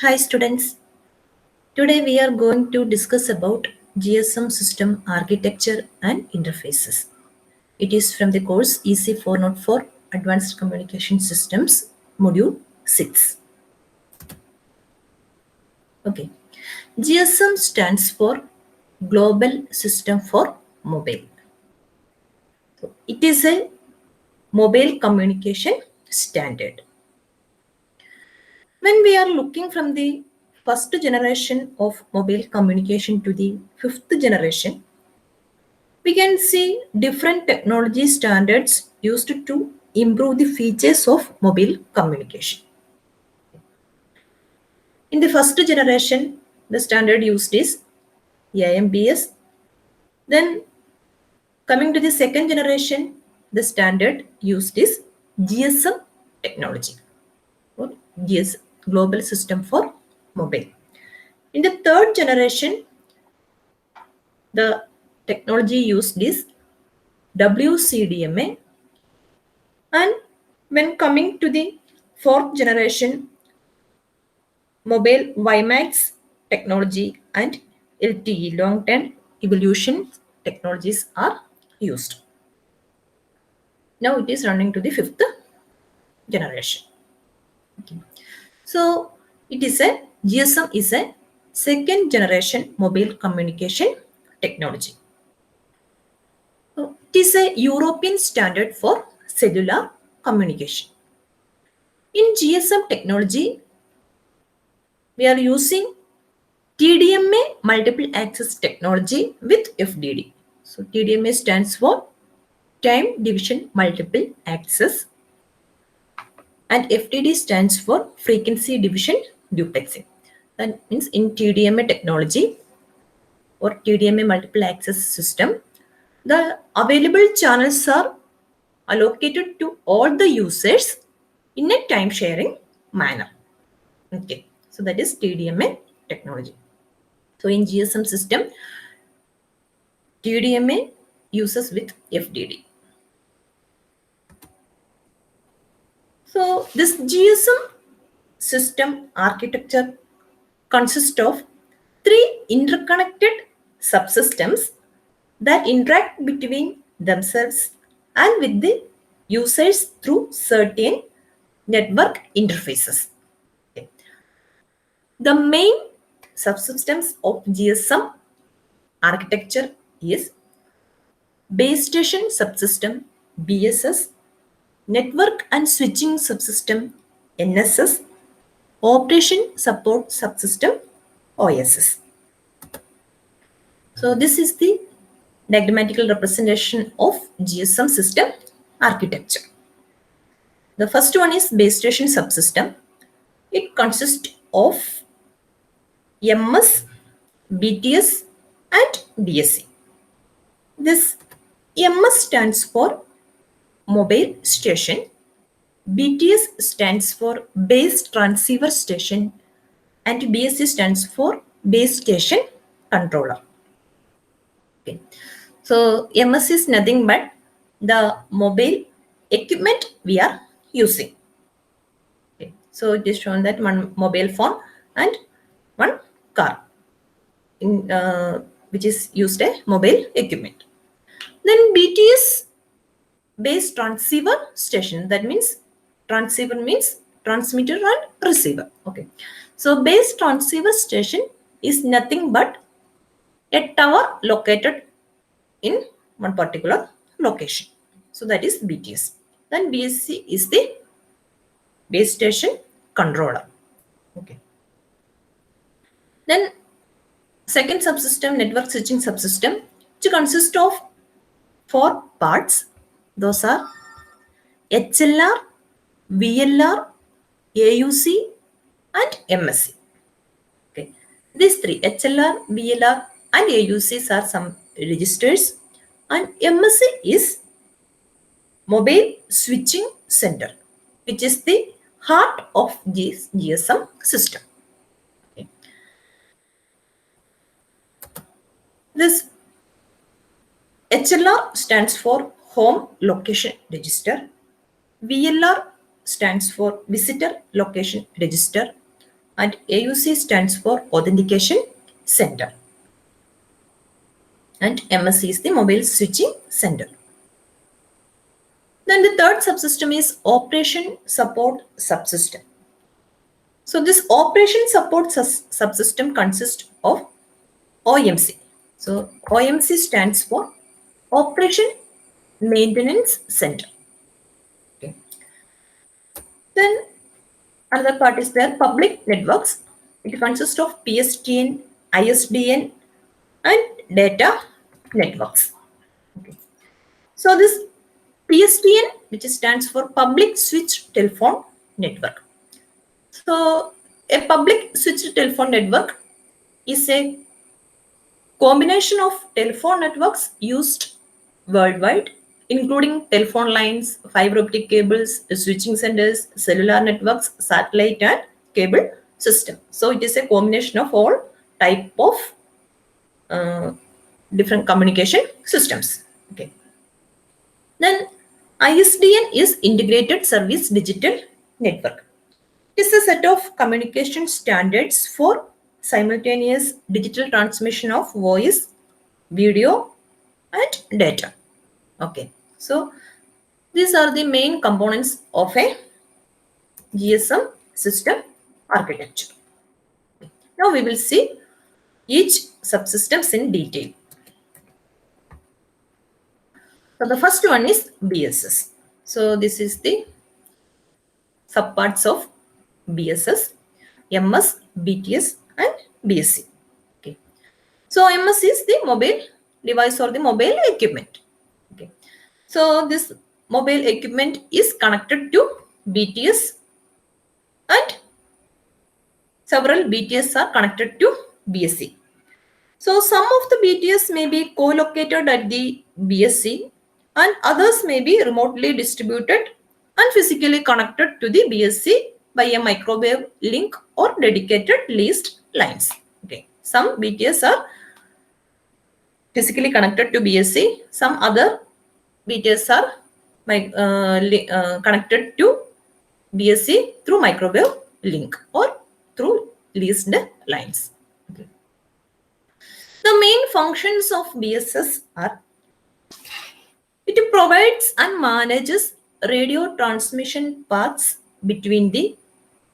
Hi students, today we are going to discuss about GSM system architecture and interfaces. It is from the course EC 404 Advanced Communication Systems module 6. Okay. GSM stands for Global System for Mobile. So it is a mobile communication standard. When we are looking from the first generation of mobile communication to the fifth generation, we can see different technology standards used to improve the features of mobile communication. In the first generation, the standard used is AMBS. Then coming to the second generation, the standard used is GSM technology or GS Global System for Mobile. In the third generation, the technology used is WCDMA, and when coming to the fourth generation, mobile WiMAX technology and LTE long term evolution technologies are used. Now it is running to the fifth generation. Okay. So it is a GSM is a second generation mobile communication technology. So, it is a European standard for cellular communication. In GSM technology, we are using TDMA multiple access technology with FDD. So TDMA stands for time division multiple access and FDD stands for frequency division duplexing. That means in TDMA technology or TDMA multiple access system, the available channels are allocated to all the users in a time sharing manner. Okay, so that is TDMA technology. So in GSM system, TDMA uses with FDD. So this GSM system architecture consists of three interconnected subsystems that interact between themselves and with the users through certain network interfaces. Okay. The main subsystems of GSM architecture is base station subsystem BSS, network and switching subsystem NSS, operation support subsystem OSS. So this is the diagrammatical representation of GSM system architecture. The first one is base station subsystem. It consists of MS, BTS and BSC. This MS stands for mobile station, BTS stands for base transceiver station and BSC stands for base station controller. Okay. So MS is nothing but the mobile equipment we are using. Okay. So it is shown that one mobile phone and one car which is used a mobile equipment. Then BTS base transceiver station, that means transceiver means transmitter and receiver. Okay, so base transceiver station is nothing but a tower located in one particular location, so that is BTS. Then BSC is the base station controller. Okay, then second subsystem, network switching subsystem, which consists of four parts. Those are HLR, VLR, AUC and MSC. Okay. These three, HLR, VLR and AUCs are some registers and MSC is mobile switching center, which is the heart of this GSM system. Okay. This HLR stands for home location register, VLR stands for visitor location register, and AUC stands for Authentication Center. And MSC is the Mobile Switching Center. Then the third subsystem is Operation Support Subsystem. So this Operation Support Subsystem consists of OMC. So OMC stands for Operation Maintenance Center. Okay. Then another part is there, public networks. It consists of PSTN, ISDN, and data networks. Okay. So this PSTN, which stands for Public Switched Telephone Network. So a public switched telephone network is a combination of telephone networks used worldwide, including telephone lines, fiber optic cables, switching centers, cellular networks, satellite and cable system. So it is a combination of all type of different communication systems. Okay. Then ISDN is Integrated Service Digital Network. It is a set of communication standards for simultaneous digital transmission of voice, video, and data. Okay, so these are the main components of a GSM system architecture. Now we will see each subsystems in detail. So the first one is BSS. So this is the subparts of BSS, MS, BTS, and BSC. Okay. So MS is the mobile device or the mobile equipment. Okay. So this mobile equipment is connected to BTS and several BTS are connected to BSC. So some of the BTS may be co-located at the BSC and others may be remotely distributed and physically connected to the BSC by a microwave link or dedicated leased lines. Okay. Some BTS are physically connected to BSC, some other BTS are connected to BSC through microwave link or through leased lines. Okay. The main functions of BSS are: it provides and manages radio transmission paths between the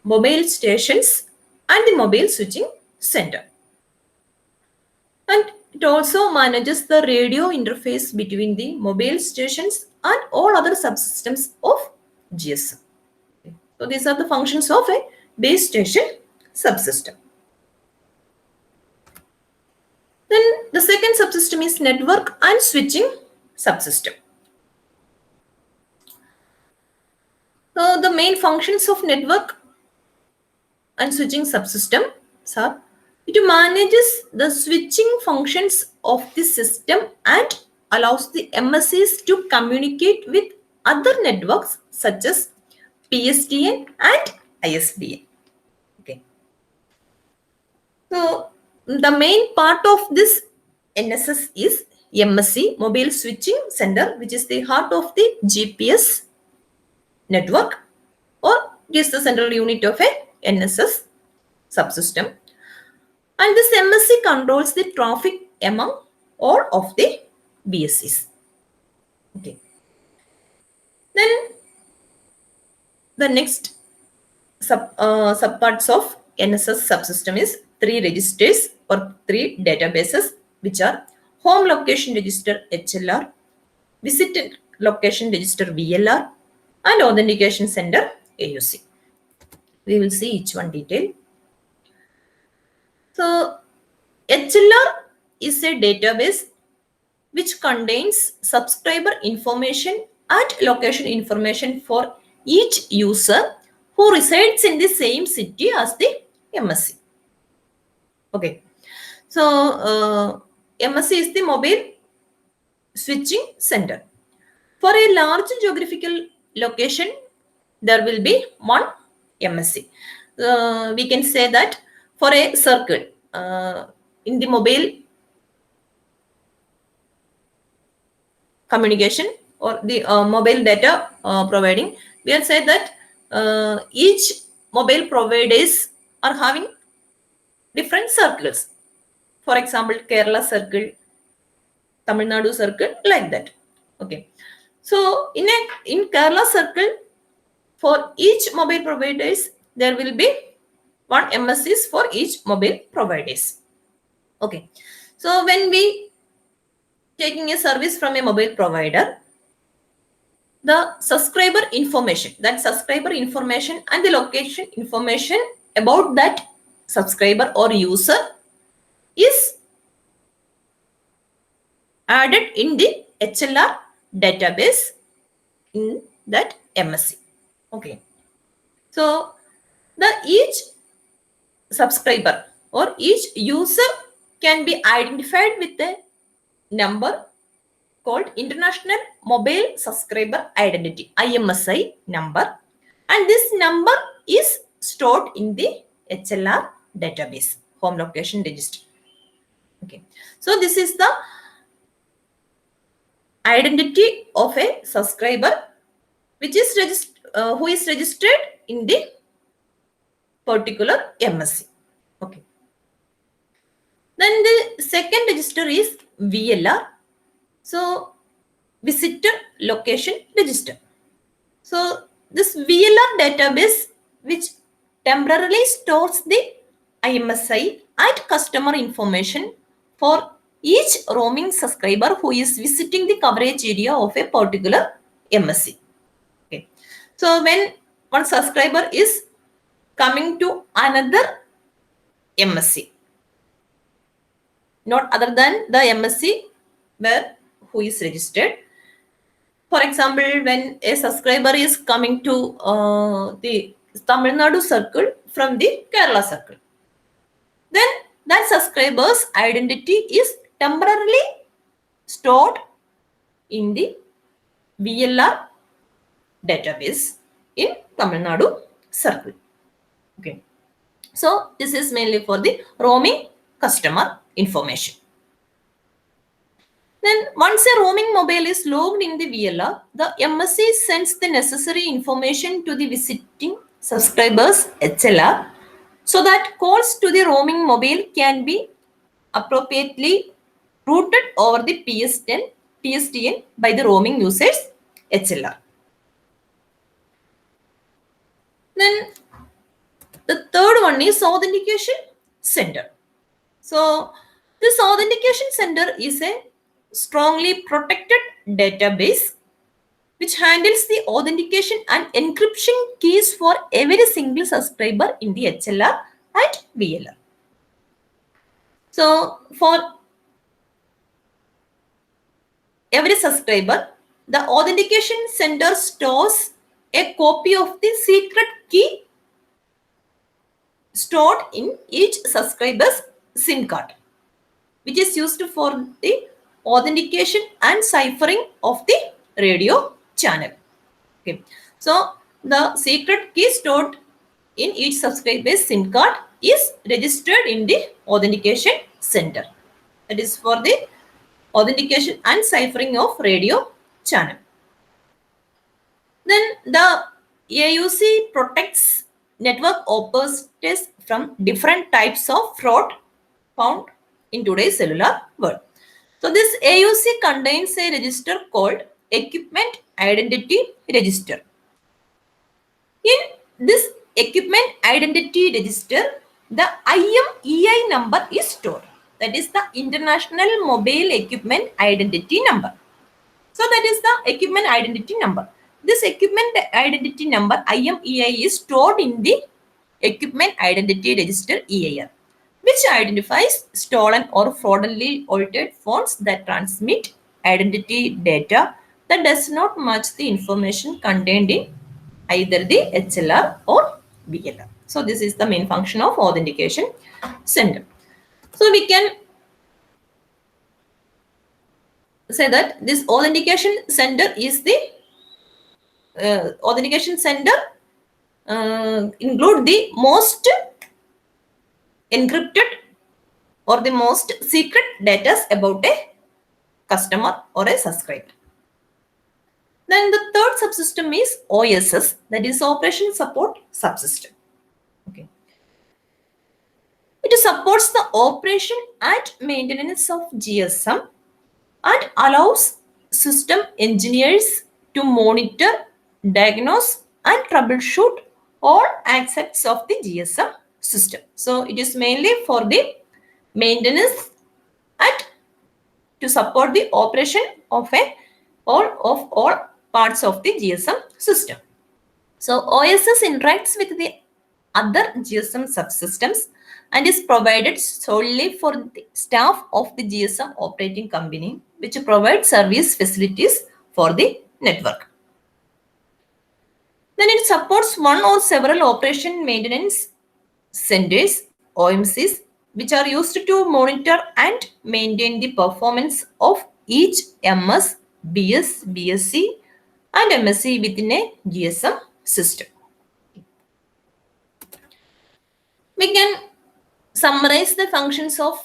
mobile stations and the mobile switching center. And it also manages the radio interface between the mobile stations and all other subsystems of GSM. Okay. So these are the functions of a base station subsystem. Then the second subsystem is network and switching subsystem. So the main functions of network and switching subsystem are: it manages the switching functions of the system and allows the MSCs to communicate with other networks such as PSTN and ISDN. Okay. So the main part of this NSS is MSC, Mobile Switching Center, which is the heart of the GPS network, or it is the central unit of a NSS subsystem. And this MSC controls the traffic among all of the BSCs. Okay. Then the next subparts of NSS subsystem is 3 registers or 3 databases, which are Home Location Register HLR, Visit Location Register VLR, and Authentication Center AUC. We will see each one detail. So HLR is a database which contains subscriber information and location information for each user who resides in the same city as the MSC. Okay. So MSC is the mobile switching center. For a large geographical location, there will be one MSC. We can say that for a circle in the mobile communication or the mobile data providing, we will say that each mobile providers are having different circles. For example, Kerala circle, Tamil Nadu circle, like that. Okay. So in Kerala circle, for each mobile providers, there will be one MSCs for each mobile providers. Okay. So when we taking a service from a mobile provider, the subscriber information and the location information about that subscriber or user is added in the HLR database in that MSC. Okay. So the each subscriber or each user can be identified with a number called International Mobile Subscriber Identity, IMSI number, and this number is stored in the HLR database, home location register. Okay, so this is the identity of a subscriber which is who is registered in the particular MSC. Okay. Then the second register is VLR. So visitor location register. So this VLR database which temporarily stores the IMSI and customer information for each roaming subscriber who is visiting the coverage area of a particular MSC. Okay. So when one subscriber is coming to another MSC, not other than the MSC where who is registered. For example, when a subscriber is coming to the Tamil Nadu circle from the Kerala circle, then that subscriber's identity is temporarily stored in the VLR database in Tamil Nadu circle. Okay. So this is mainly for the roaming customer information. Then once a roaming mobile is logged in the VLR, the MSC sends the necessary information to the visiting subscriber's HLR so that calls to the roaming mobile can be appropriately routed over the PSTN by the roaming user's HLR. Then the third one is authentication center. So this authentication center is a strongly protected database which handles the authentication and encryption keys for every single subscriber in the HLR and VLR. So for every subscriber, the authentication center stores a copy of the secret key stored in each subscriber's SIM card, which is used for the authentication and ciphering of the radio channel. Okay. So the secret key stored in each subscriber's SIM card is registered in the authentication center. That is for the authentication and ciphering of radio channel. Then the AUC protects network operators from different types of fraud found in today's cellular world. So this AUC contains a register called Equipment Identity Register. In this Equipment Identity Register, the IMEI number is stored. That is the International Mobile Equipment Identity Number. So that is the Equipment Identity Number. This Equipment Identity Number IMEI is stored in the Equipment Identity Register EIR, which identifies stolen or fraudulently altered phones that transmit identity data that does not match the information contained in either the HLR or VLR. So this is the main function of authentication center. So we can say that this authentication center is the authentication center include the most encrypted or the most secret data about a customer or a subscriber. Then the third subsystem is OSS, that is Operation Support Subsystem. Okay. It supports the operation and maintenance of GSM and allows system engineers to monitor, diagnose, and troubleshoot all aspects of the GSM system. So it is mainly for the maintenance and to support the operation of all parts of the GSM system. So OSS interacts with the other GSM subsystems and is provided solely for the staff of the GSM operating company, which provides service facilities for the network. Then it supports one or several operation maintenance centers, OMCs, which are used to monitor and maintain the performance of each MS, BS, BSc, and MSc within a GSM system. We can summarize the functions of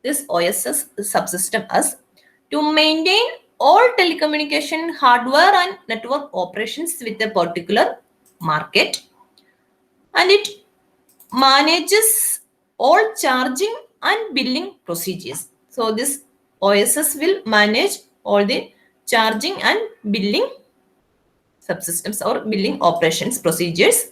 this OSS subsystem as to maintain all telecommunication hardware and network operations with a particular market, and it manages all charging and billing procedures. So this OSS will manage all the charging and billing subsystems or billing operations procedures,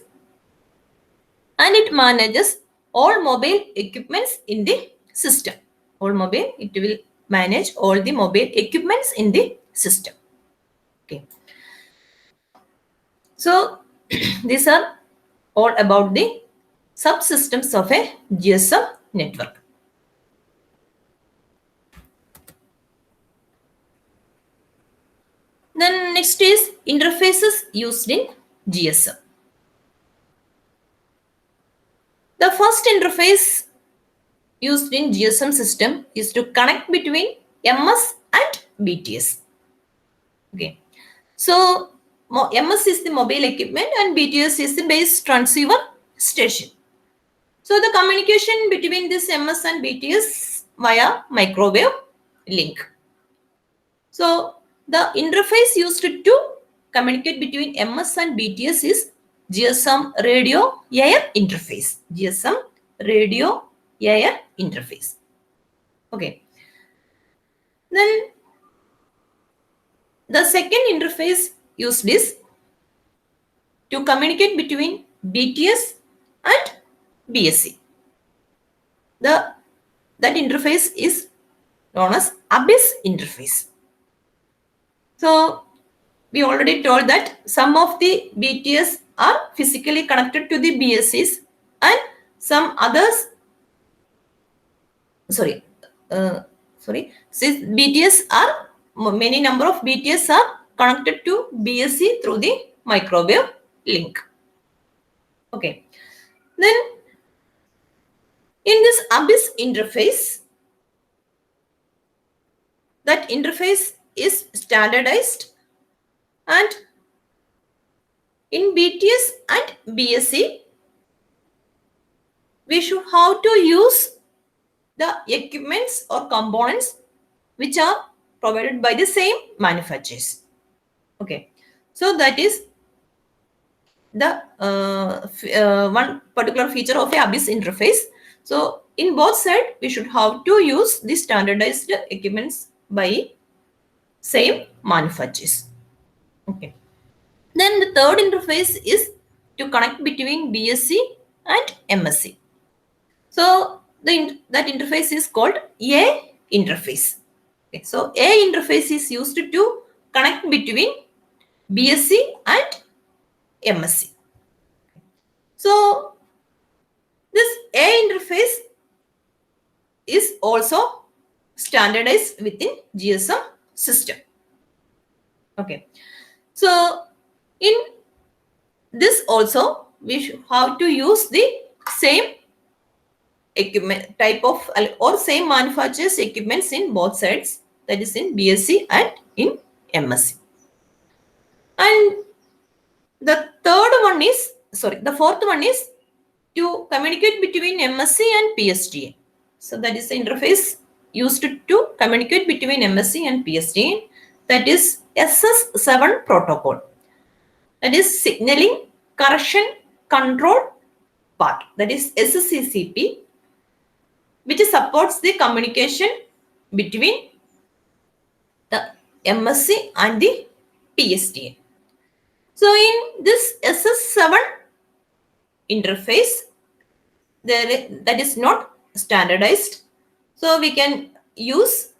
and it manages all mobile equipments in the system. It will manage all the mobile equipments in the system. Okay. So these are all about the subsystems of a GSM network. Then next is interfaces used in GSM. The first interface used in GSM system is to connect between MS and BTS. Okay. So MS is the mobile equipment and BTS is the base transceiver station. So the communication between this MS and BTS via microwave link. So the interface used to communicate between MS and BTS is GSM radio air interface. GSM radio air interface. Okay. Then the second interface used is to communicate between BTS and BSc. That interface is known as Abyss interface. So we already told that some of the BTS are physically connected to the BSCs and some others, since BTS are, many number of BTS are connected to BSC through the microwave link. Okay. Then in this Abyss interface, that interface is standardized, and in BTS and BSc, we should have to use the equipments or components which are provided by the same manufacturers. Okay, so that is the one particular feature of a Abyss interface. So in both sides, we should have to use the standardized equipments by same manufacturers. Okay. Then the third interface is to connect between BSc and MSc. So that interface is called A interface. Okay. So A interface is used to connect between BSc and MSc. So this A interface is also standardized within GSM system. Okay. So in this also, we should have to use the same equipment type of or same manufacturer's equipments in both sides, that is in BSc and in MSc. And the fourth one is to communicate between MSc and PSTN. So that is the interface used to communicate between MSc and PSTN, that is SS7 protocol. That is signaling correction control part, that is SCCP, which supports the communication between the MSC and the PSTN. So in this SS7 interface, that is not standardized. So we can use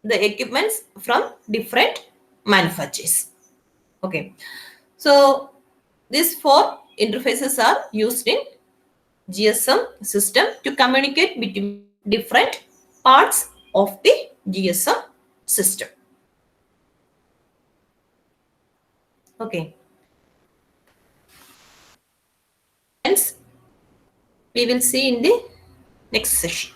the equipments from different manufacturers. Okay. So these four interfaces are used in GSM system to communicate between different parts of the GSM system. Okay. Hence, we will see in the next session.